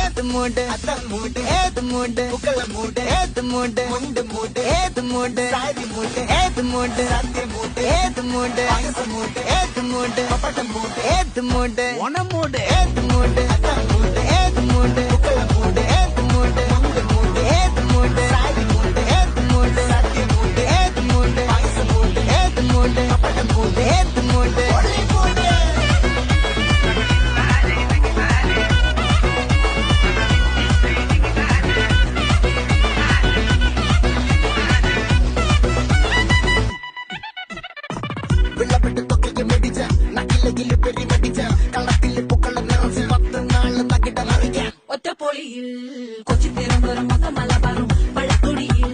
ஏத்து மூடு அத்த மூடு ஏத்து மூடு புகழ மூடு ஏத்து மூடு முண்டு மூடு ஏத்து மூடு சாரி மூடு ஏத்து மூடு சத்திய மூடு ஏத்து மூடு ஆயுச மூடு ஏத்து மூடு பப்பட்ட மூடு ஏத்து மூடு ஒன மூடு ஏத்து மூடு அத்த மூடு ஏத்து மூடு புகழ மூடு ஏத்து மூடு முண்டு மூடு ஏத்து மூடு சாரி மூடு ஏத்து மூடு சத்திய மூடு ஏத்து மூடு ஆயுச மூடு ஏத்து மூடு பப்பட்ட மூடு ஏத்து மூடு ஒளி மூடு വെള്ളപ്പെട്ട് തൊക്കയ്ക്ക് മെടിച്ച നക്കിലകിൽ പെരി മെടിച്ച കള്ളത്തിൽ പൂക്കള നിറച്ച് 10 നാള് തകിട മറിയാൻ ഒറ്റപ്പൊളിയിൽ കൊച്ചി തിരുവനന്തപുരം മൊത്തം മലബാറും പഴത്തൊടിയിൽ